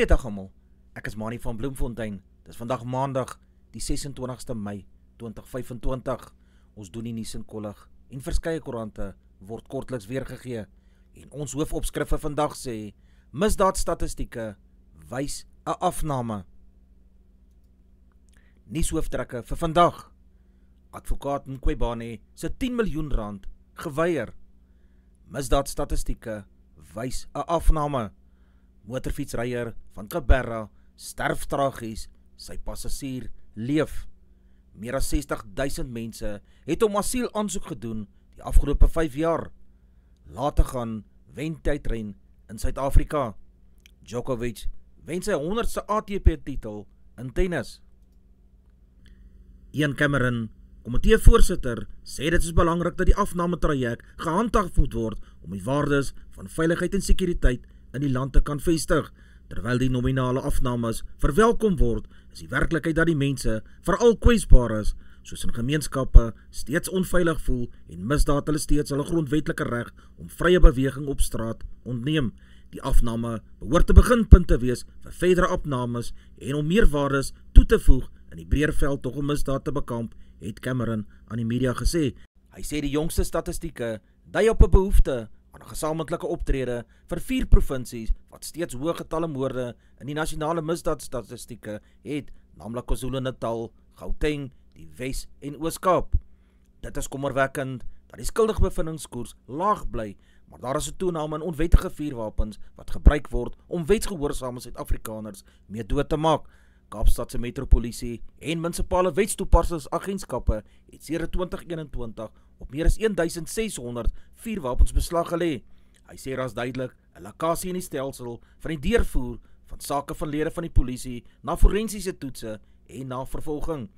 Goeiedag almal, ek is Mani van Bloemfontein. Dis vandag maandag, die 26ste Mei 2025. Ons doen die nuus in kollig en verskeie koerante word kortliks weergegee. En ons hoofopskrif vir vandag sê, misdaadstatistieke wys 'n afname. Nuushooftrekke vir vandag. Advokaat Mqwebane se 10 miljoen rand geweier. Misdaadstatistieke wys 'n afname. Motorfietsryer van Kaberra sterf tragies, sy passasier leef. Meer as 60.000 mense het om asiel aansoek gedoen die afgelope 5 jaar. Laat te gaan wentydren in Suid-Afrika. Djokovic wen sy 100ste ATP-titel in tennis. Ian Cameron, komiteevoorsitter, sê dit is belangrik dat die afnametraject gehandhaaf moet word om die waardes van veiligheid en sekuriteit in die land te kan vestig. Terwyl die nominale afnames verwelkom word, is die werklikheid dat die mense, veral kwesbaar is, soos in gemeenskappe, steeds onveilig voel en misdaad hulle steeds hulle grondwetlike reg om vrye beweging op straat ontneem. Die afname behoort 'n beginpunt te wees vir verdere afnames en om meer waardes toe te voeg in die breër veldtog om misdaad te bekamp, het Cameron aan die media gesê. Hy sê die jongste statistieke dui op 'n behoefte aan 'n gesamentlike optrede vir 4 provinsies wat steeds hoë getalle moorde in die nasionale misdaadstatistieke het, naamlik KwaZulu-Natal, Gauteng, die Wes en Oos-Kaap. Dit is kommerwekkend dat die skuldigbevindingskoers laag bly, maar daar is 'n toename in onwettige vuurwapens wat gebruik word om wetsgehoorsame Suid-Afrikaners mee dood te maak. Kaapstadse metropolisie en munisipale wetstoepassingsagentskappe het sedert 2021 op meer as 1600 vuurwapens beslag gelê. Hy sê daar is duidelik 'n lakasie in die stelsel van die deurvoer van sake van lede van die polisie na forensiese toetse en na vervolging.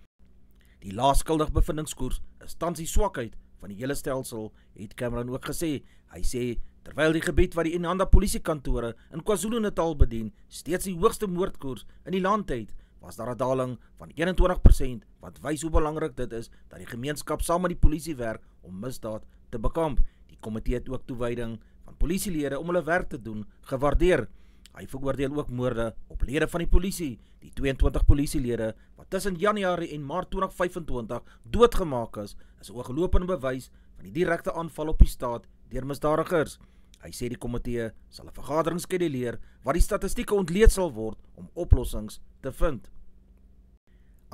Die laaskuldigbevindingskoers is tans die swakheid van die hele stelsel, het Cameron ook gesê. Hy sê, terwyl die gebied wat die Inanda polisiekantore in KwaZulu-Natal bedien steeds die hoogste moordkoers in die land het, was daar 'n daling van 21% wat wys hoe belangrik dit is dat die gemeenskap saam met die polisie werk om misdaad te bekamp. Die komitee het ook toewyding van polisielede om hulle werk te doen gewaardeer. Hy veroordeel ook moorde op lede van die polisie. Die 22 polisielede wat tussen Januarie en Maart 2025 doodgemaak is 'n ooglopende bewys van die direkte aanval op die staat deur misdadigers. Hy sê die komitee sal 'n vergadering skeduleer waar die statistieke ontleed sal word om oplossings te vind.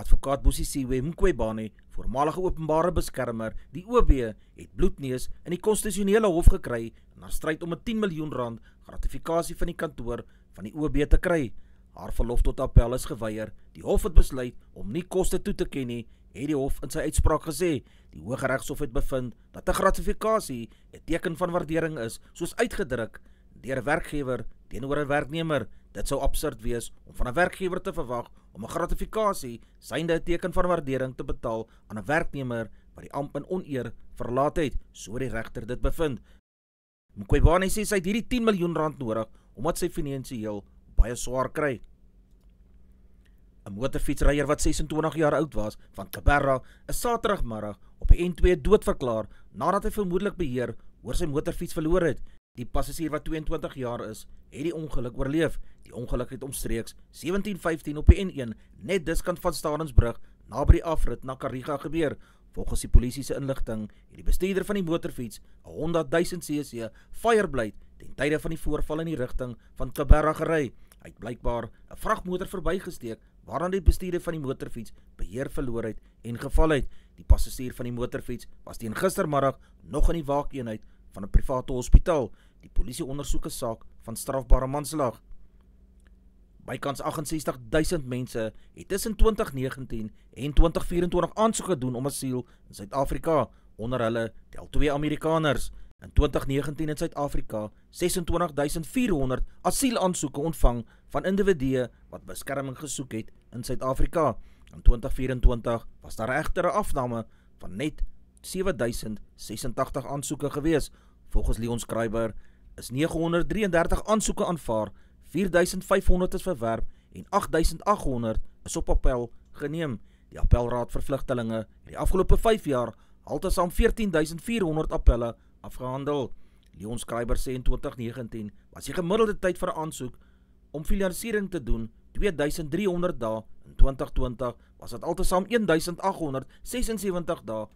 Advokaat Busisiwe Mqwebane, voormalige openbare beskermer, die OB, het bloedneus in die konstitusionele hof gekry na stryd om 'n 10 miljoen rand gratifikasie van die kantoor van die OB te kry. Haar verlof tot appel is geweier. Die hof het besluit om nie koste toe te ken nie, het die hof in sy uitspraak gesê. Die Hooggeregshof het bevind dat 'n gratifikasie 'n teken van waardering is, soos uitgedruk deur 'n werkgewer teenoor 'n werknemer. Dit sou absurd wees om van 'n werkgewer te verwag om 'n gratifikasie, synde 'n teken van waardering te betaal aan 'n werknemer wat die amp in oneer verlaat het, so die regter dit bevind. Mqwebane sê sy het hierdie 10 miljoen rand nodig omdat sy finansiëel baie swaar kry. 'n Motorfietsryer wat 26 jaar oud was, van Kaberra, is Saterdagmiddag op die N2 doodverklaar nadat hy vermoedelik beheer oor sy motorfiets verloor het. Die passasier wat 22 jaar is, het die ongeluk oorleef. Die ongeluk het omstreeks 17:15 op die N1 net diskant van Stadensbrug naby die afrit na Kariga gebeur. Volgens die polisie se inligting het die bestuurder van die motorfiets 'n Honda 1000cc Fireblade ten tye van die voorval in die rigting van Kaberra gery. Hy het blykbaar 'n vragmotor verbygesteek waaraan die bestuurder van die motorfiets beheer verloor het en geval het. Die passasier van die motorfiets was teen gistermiddag nog in die waakeenheid van 'n private hospitaal. Die polisie ondersoek 'n saak van strafbare manslag. Bykans 68.000 mense het tussen 2019 en 2024 aansoek gedoen om asiel in Suid-Afrika, onder hulle tel 2 Amerikaners. In 2019 in Suid-Afrika 26.400 asielaansoeke ontvang van individue wat beskerming gesoek het in Suid-Afrika. In 2024 was daar egter 'n afname van net 7.086 aansoeke gewees. Volgens Leon Schreiber is 933 aansoeke aanvaar, 4.500 is verwerp en 8.800 is op appel geneem. Die appelraad vir vlugtelinge het die afgelope 5 jaar altesaam 14.400 appelle afgehandel. Leon Schreiber sê in 2019 was die gemiddelde tyd vir 'n aansoek om finansiering te doen 2300 dae, in 2020 was dit altesaam 1876 dae.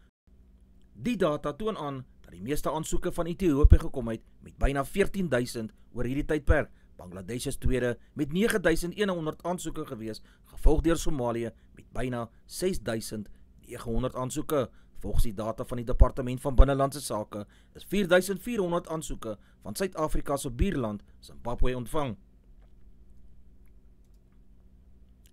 Die data toon aan dat die meeste aansoeke van Ethiopië gekom het met byna 14,000 oor hierdie tydperk. Bangladesh is tweede met 9,100 aansoeke gewees, gevolg deur Somalië met byna 6,900 aansoeke. Volgens die data van die Departement van Binnelandse Sake is 4,400 aansoeke van Suid-Afrika se buurland Zimbabwe ontvang.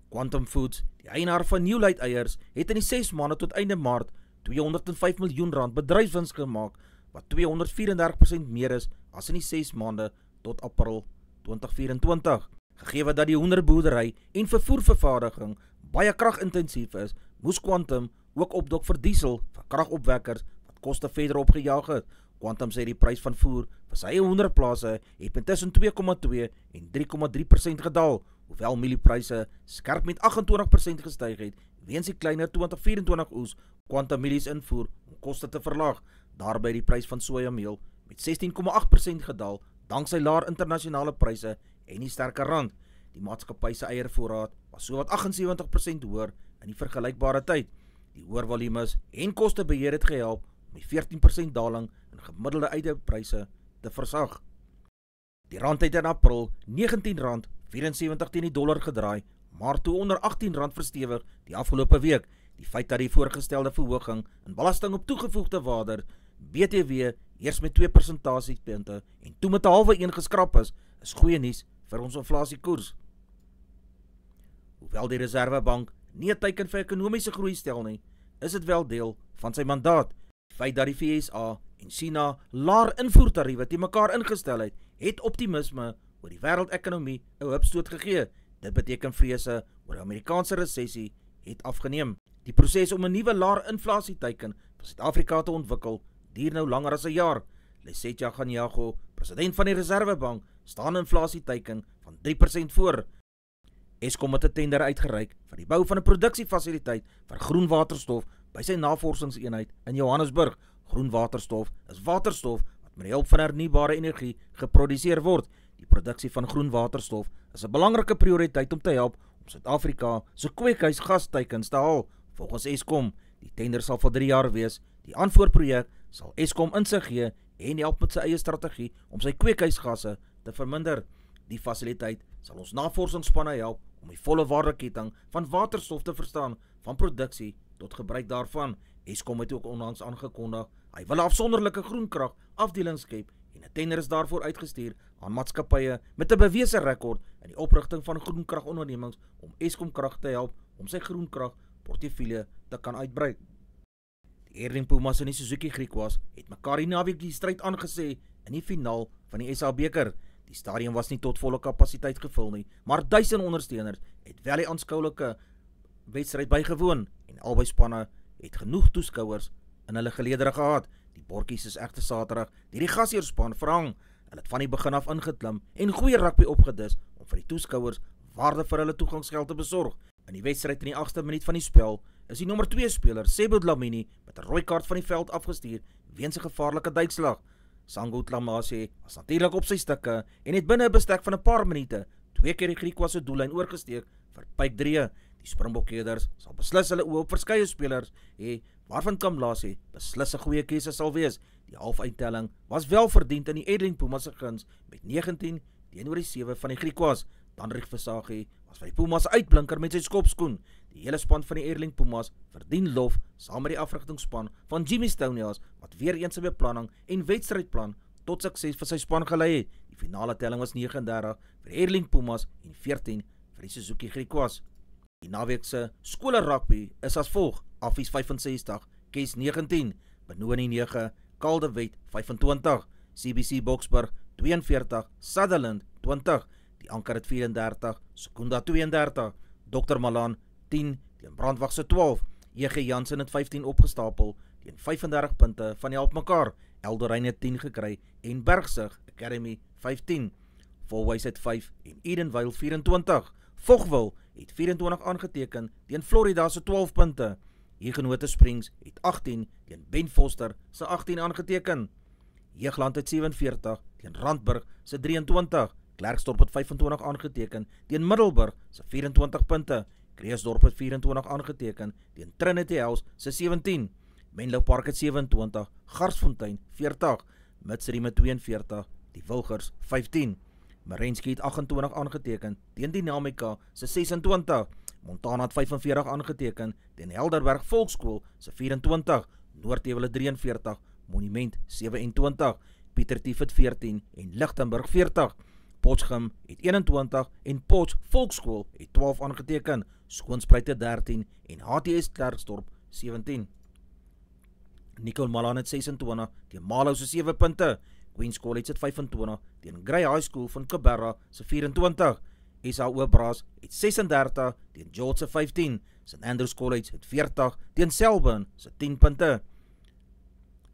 Quantum Foods, die eienaar van Newlight eiers, het in die 6 maande tot einde Maart R205 miljoen bedryfswins gemaak, wat 234% meer is as in die 6 maande tot April 2024. Gegee dat die hoenderboerdery en vervoervervaardiging baie kragintensief is, moes Quantum ook opdok vir diesel vir kragopwekkers wat koste verder opgejaag het. Quantum sê die prys van voer vir sy hoenderplase het met tussen 2,2 en 3,3% gedaal, hoewel mieliepryse skerp met 28% gestyg het weens die kleiner 2024 oes. Quantum mielies invoer om koste te verlaag, daarby die prys van sojameel met 16,8% gedaal danksy laer internasionale pryse en die sterker rand. Die maatskappy se eiervoorraad was sowat 78% hoër in die vergelykbare tyd. Die hoër volumes en kostebeheer het gehelp om die 14% daling in gemiddelde eiendomspryse te versag. Die rand het in April R19,74 teen die dollar gedraai, maar toe onder R18 verstewig die afgelope week. Die feit dat die voorgestelde verhoging in belasting op toegevoegde waarde, BTW, eers met 2 persentasiepunte en toe met 0,5 geskrap is goeie nuus vir ons inflasiekoers. Hoewel die Reservebank nie 'n teiken vir ekonomiese groei stel nie, is dit wel deel van sy mandaat. Die feit dat die VSA en China laer invoertariewe te mekaar ingestel het optimisme oor die wêreldekonomie 'n hupstoot gegee. Dit beteken vrese oor die Amerikaanse resessie het afgeneem. Die proses om 'n nuwe laer inflasieteiken vir Suid-Afrika te ontwikkel duur nou langer as 'n jaar. Lesetja Kganyago, president van die Reservebank, staan inflasieteiken van 3% voor. Eskom het 'n tender uitgereik vir die bou van 'n produksiefasiliteit vir groen waterstof by sy navorsingseenheid in Johannesburg. Groen waterstof is waterstof wat met die hulp van hernubare energie geproduseer word. Die produksie van groen waterstof is 'n belangrike prioriteit om te help om Suid-Afrika se kweekhuisgasteikens te haal. Volgens Eskom, die tender sal vir 3 jaar wees. Die aanvoerprojek sal Eskom insig gee en help met sy eie strategie om sy kweekhuisgasse te verminder. Die fasiliteit sal ons navorsingsspanne help om die volle waardeketting van waterstof te verstaan, van produksie tot gebruik daarvan. Eskom het ook onlangs aangekondig, hy wil 'n afsonderlike groenkrag afdeling skep en 'n tender is daarvoor uitgestuur aan maatskappye met 'n bewese rekord in die oprigting van groenkragondernemings om Eskom krag te help om sy groenkrag portefeulje te kan uitbrei. Die Airling Pumas en die Suzuki Griquas het mekaar die naweek die stryd aangesê in die finaal van die SA beker. Die stadion was nie tot volle kapasiteit gevul nie, maar 1000 ondersteuners het wel die aanskoulike wedstryd bygewoon en albei spanne het genoeg toeskouers in hulle geleedere gehad. Die bordjies is egter Saterdag deur die gasheerspan verhang. Hulle het van die begin af ingeklim en goeie rugby opgedis om vir die toeskouers waarde vir hulle toegangsgeld te besorg. In die wedstryd in die 8ste minuut van die spel is die nommer 2 speler Sebo Dlamini met 'n rooi kaart van die veld afgestuur weens 'n gevaarlike duikslag. Sango Tlamase was natuurlik op sy stikke en het binne 'n bestek van 'n paar minute 2 keer die Griquas se doellyn oorgesteek vir Pyke 3. Die Springbokkeders sal beslis hulle oë op verskeie spelers hê, waarvan Kamlase beslis 'n goeie keuse sal wees. Die halfeindtelling was wel verdiend in die Airling Pumas se guns met 19 teenoor die 7 van die Griquas. Danrich Versaghi was vir die Pumas uitblinker met sy skopskoen. Die hele span van die Airling Pumas verdien lof saam met die afrigtingsspan van Jimmy Stonias wat weer eens sy beplanning en wedstrydplan tot sukses vir sy span gelei het. Die finale telling was 39 vir Airling Pumas en 14 vir die Suzuki Griquas. Die naweek se skole rugby is as volg: Affies 65, Kes 19, Benoni 9, Kaldewet 25, CBC Boksburg 42, Sutherland 20, die Anker het 34, Sekunda 32, Dr. Malan 10, teen Brandwag se 12, EG Jansen het 15 opgestapel, teen 35 punte van die help mekaar, Eldorein het 10 gekry, en Bergsig Academy 15, Volwys het 5, en Edenvale 24, Vogwil het 24 aangeteken, teen Florida se 12 punte, Huguenot Springs het 18, teen Ben Foster se 18 aangeteken, Jeugland het 47, teen Randburg se 23, Klerksdorp het 25 aangeteken teen Middelburg se 24 punte. Kreeusdorp het 24 aangeteken teen Trinity House se 17. Menlo Park het 27, Garsfontein 40, Mitsriem het 42, die Wilgers 15. Merensky het 28 aangeteken teen Dynamica se 26. Montana het 45 aangeteken teen Helderberg Volksskool se 24. Noordheuwel het 43, Monument 27. Pietertief het 14 en Lichtenburg 40. Potchefstroom het 21 en Potch Volksskool het 12 aangeteken. Skoonspruit het 13 en HTS Klerksdorp 17. Nicol Malan het 26 teen Malou se 7 punte. Queen's College het 25 teen Grey High School van Cabarra se 24. SAO Braas het 36 teen George se 15. St Andrews College het 40 teen Selborne se 10 punte.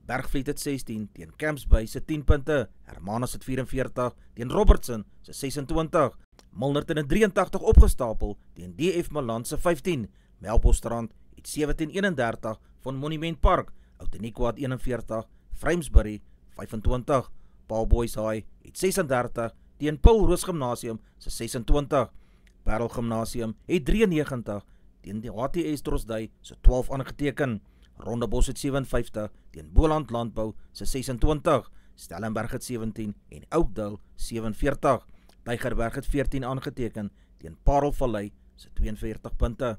Bergvliet het 16 teen Camps Bay se 10 punte. Hermanus het 44 teen Robertson se 26. Milnerton het 83 opgestapel teen DF Milan se 15. Melkbosstrand het 17-31 van Monument Park. Outeniqua het 41, Framesbury 25. Paul Boys High het 36 teen Paul Roos Gymnasium se 26. Parel Gymnasium het 93 teen die HTS Drosdui se 12 aangeteken. Rondebos het 57 teen Boland Landbou se 26. Stellenberg het 17 en Oudtshoorn 47. Tygerberg het 14 aangeteken teen Parelvallei se 42 punte.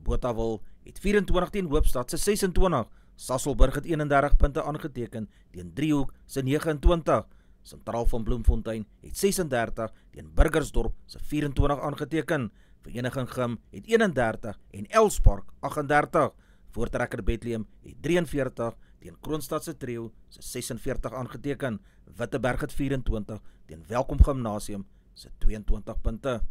Botawil het 24 teen Hoopstad se 26. Sasolburg het 31 punte aangeteken teen Driehoek se 29. Sentraal van Bloemfontein het 36 teen Burgersdorp se 24 aangeteken. Vereniging Gym het 31 en Elspark 38. Voortrekker Bethlehem het 43 teen Kroonstad se Trio se 46 aangeteken. Witteberg het 24 teen Welkom Gymnasium se 22 punte.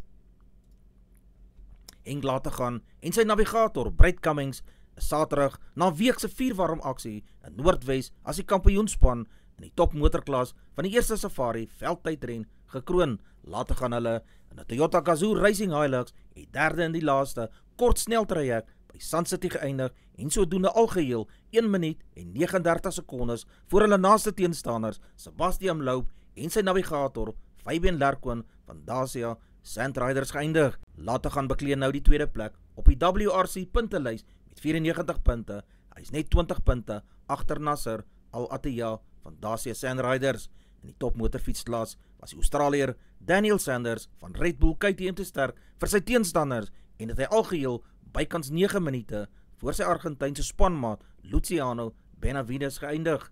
Laat te gaan en sy navigator Brett Cummings is Saterdag na 'n week se vuurwarm aksie in Noordwes as die kampioenspan in die topmotorklas van die eerste safari veldtydren gekroon. Laat te gaan hulle in 'n Toyota Gazoo Racing Hilux het derde in die laaste kort sneltraject by Sun City geëindig en sodoende algeheel 1 minuut en 39 sekondes voor hulle naaste teenstanders Sebastian Loeb en sy navigator Fabian Lerkoon van Dacia Sand Riders geëindig. Laat te gaan beklee nou die tweede plek op die WRC puntelys met 94 punte. Hy is net 20 punte agter Nasser Al Attiyah van Dacia Sand Riders. In die topmotorfietsklas was die Australiër Daniel Sanders van Red Bull KTM te sterk vir sy teenstanders en het hy algeheel bykans 9 minute voor sy Argentynse spanmaat Luciano Benavides geëindig.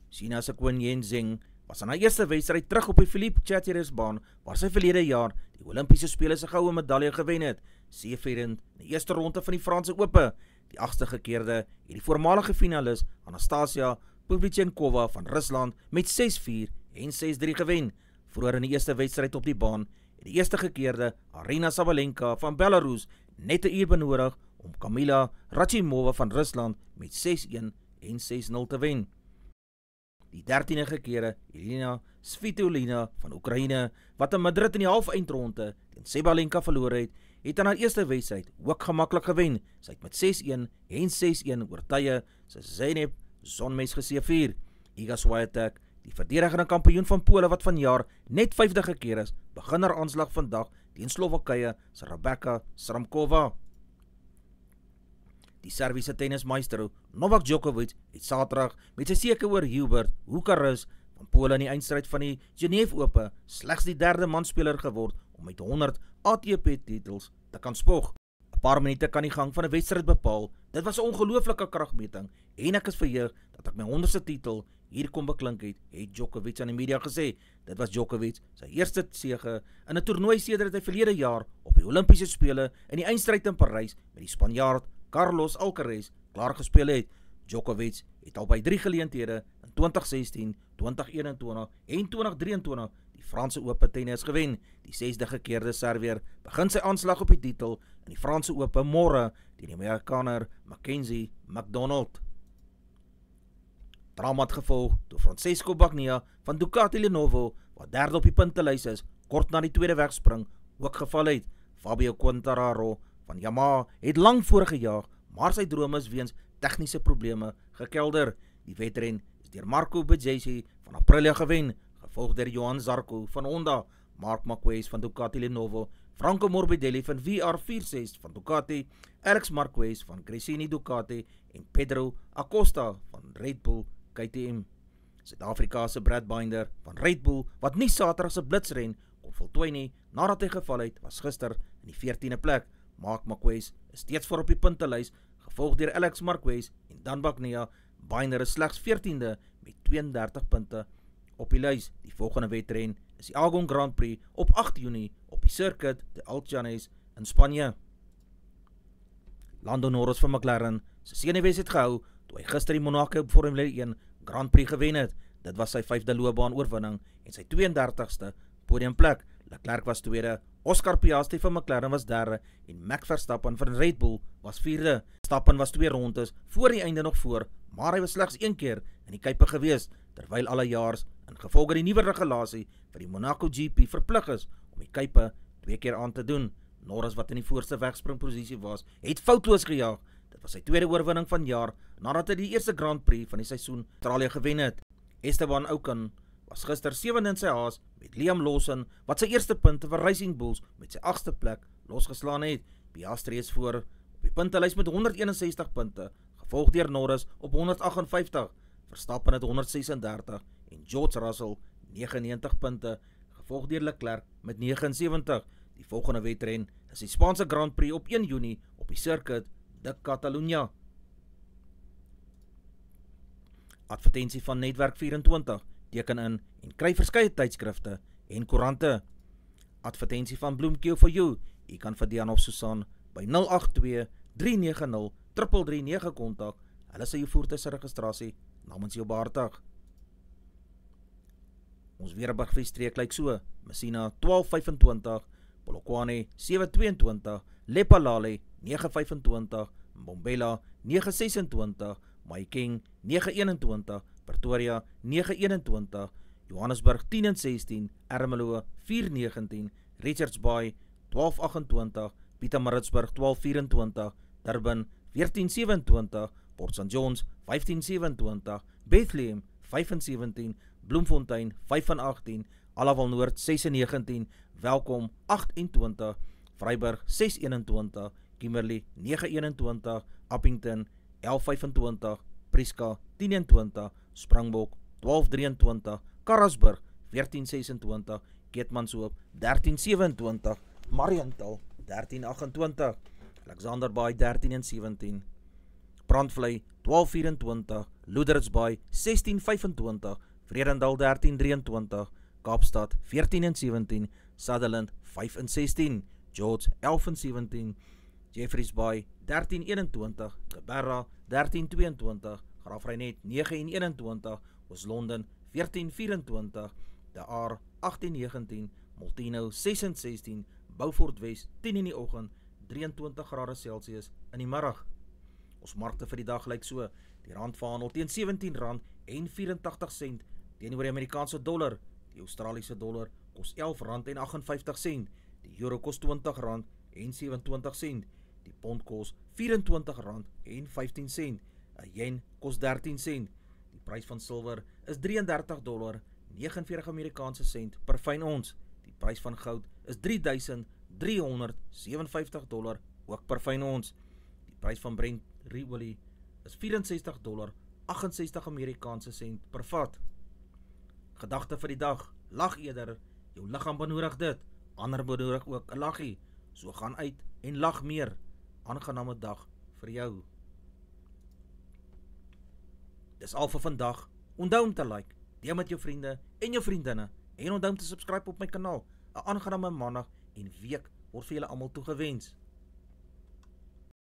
China se Guan Yenzheng was aan haar eerste wedstryd terug op die Philippe Chatrier baan waar sy verlede jaar die Olympiese Spele se goue medalje gewen het, seëvierend in die eerste ronde van die Franse Ope. Die 8ste gekeerde het die voormalige finalis Anastasia Pavlyuchenkova van Rusland met 6-4 en 6-3 gewen. Vroeër in die eerste wedstryd op die baan het die eerste gekeerde Arina Sabalenka van Belarus net 'n uur benodig om Kamila Rachimova van Rusland met 6-1 en 6-0 te wen. Die 13e gekeerde Elena Svitolina van Oekraïne, wat in Madrid in die halfeindronde teen Sabalenka verloor het aan haar eerste wedstryd ook gemaklik gewen. Sy het met 6-1 en 6-1 oor tye sy Zeynep Zonmes geseëvier. Iga Swiatek, die verdedigende kampioen van Pole wat vanjaar net 5de gekeer is, begin haar aanslag vandag teen Slowakye se Rebecca Sramkova. Die Serviese tennismeester Novak Djokovic het Saterdag met sy seke oor Hubert Hurkacz van Pole in die eindstryd van die Genève Ope slegs die derde manspeler geword om met 100 ATP-titels te kan spog. 'n Paar minute kan die gang van 'n wedstryd bepaal. Dit was 'n ongelooflike kragmeting en ek is verheug dat ek my 100ste titel hier kon beklink het Djokovic aan die media gesê. Dit was Djokovic sy eerste sege in 'n toernooi sedert hy verlede jaar op die Olimpiese Spele in die eindstryd in Parys met die Spanjaard Carlos Alcaraz klaar gespeel het. Djokovic het al by 3 geleenthede in 2016, 2021 en 2023 die Franse Ope tennis gewen. Die 6de gekeerde Serveer begin sy aanslag op die titel in die Franse Ope môre teen die Amerikaner Mackenzie McDonald. Drama het gevolg toe Francesco Bagnaia van Ducati Lenovo, wat derde op die puntelys is, kort na die tweede wegspring ook geval het. Fabio Quartararo van Yamaha het lang voorgejaag, maar sy drome is weens tegniese probleme gekelder. Die wedren is deur Marco Bezzecchi van Aprilia gewen. gevolg deur Johan Zarco van Honda, Marc Marquez van Ducati Lenovo, Franco Morbidelli van VR46 van Ducati, Alex Marquez van Gresini Ducati en Pedro Acosta van Red Bull KTM. Suid-Afrikaanse Brad Binder van Red Bull, wat nie Saterdag se blitsren kon voltooi nie nadat hy geval het, was gister in die 14de plek. Marc Marquez is steeds voor op die puntelys, gevolg deur Alex Marquez en Dan Bagnaia. Binder is slegs 14de met 32 punte op die lys. Die volgende wedren is die Aragon Grand Prix op 8 Junie op die Circuit de Alchanes in Spanje. Lando Norris van McLaren se senuwees het gehou toe hy gister die Monaco Formule 1 Grand Prix gewen het. Dit was sy 5de loopbaan oorwinning en sy 32ste podiumplek. Leclerc was tweede, Oscar Piastri van McLaren was derde en Max Verstappen van Red Bull was vierde. Verstappen was 2 rondes voor die einde nog voor, maar hy was slegs 1 keer in die kuipe gewees, terwyl alle jaars in gevolge die nuwe regulasie vir die Monaco GP verplig is om die kuipe 2 keer aan te doen. Norris, wat in die voorste wegspringposisie was, het foutloos gejaag. Dit was sy tweede oorwinning van jaar nadat hy die eerste Grand Prix van die seisoen Australië gewen het. Esteban Ocon was gister 7de in sy haas met Liam Lawson, wat sy eerste punte vir Racing Bulls met sy 8ste plek losgeslaan het. Piastri is voor op die puntelys met 161 punte, gevolg deur Norris op 158, Verstappen het 136 en George Russell 99 punte, gevolg deur Leclerc met 79. Die volgende wedren is die Spaanse Grand Prix op 1 Junie op die Circuit de Catalunya. Advertensie van Netwerk 24, teken in en kry verskeie tydskrifte en koerante. Advertensie van Bloemkeel for you, jy kan vir Dian of Susan by 082-390-3339 kontak, hulle sal jou voertuig se registrasie namens jou behartig. Ons Weerburgvliesstreek lyk so: Messina 1225, Polokwane 722, Lephalale 925, Mbombela 926, Mahikeng 921, Pretoria 921, Johannesburg 1016, Ermelo 419, Richards Bay 1228, Pietermaritzburg 1224, Durban 1427, Port St. Johns 1527, Bethlehem 517, Bloemfontein 518, Alawal Noord 619, Welkom 28, Vryburg 621, Kimberley 921, Appington 1125, Prieska 1020, Springbok 1223, Karasburg 1426, Keetmanshoop 1327, Mariental 1328, Alexander Bay 1317, Brandvlei 1224, Loedertsbaai 1625, Vredendal 1323, Kaapstad 1417, Sutherland 516, George 1117, Jeffreys Bay 1321, Geberra 1322, Graafreinet 921, Oos-London 1424, De Aar 1819, Molteno 616, Beaufort West 10 in die oggend, 23 grade Celsius in die middag. Ons markte vir die dag lyk so: die rand verhandel teen R17.84 teenoor die Amerikaanse dollar. Die Australiese dollar kos R11.58, die euro kos R20.27, die pond kos R24.15, 'n yen kos 13 sent. Die prys van silwer is $33.49 Amerikaanse sent per fyn ons. Die prys van goud is $3,357 ook per fyn ons. Die prys van Brent ruolie is $64.68 Amerikaanse sent per vat. Gedagte vir die dag: lag eerder, jou liggaam benodig dit, ander benodig ook 'n laggie. So gaan uit en lag meer. Aangename dag vir jou. Dis al vir vandag. Onthou om te like, deel met jou vriende en jou vriendinne en onthou om te subscribe op my kanaal. 'n Aangename maandag en week word vir julle almal toegewens.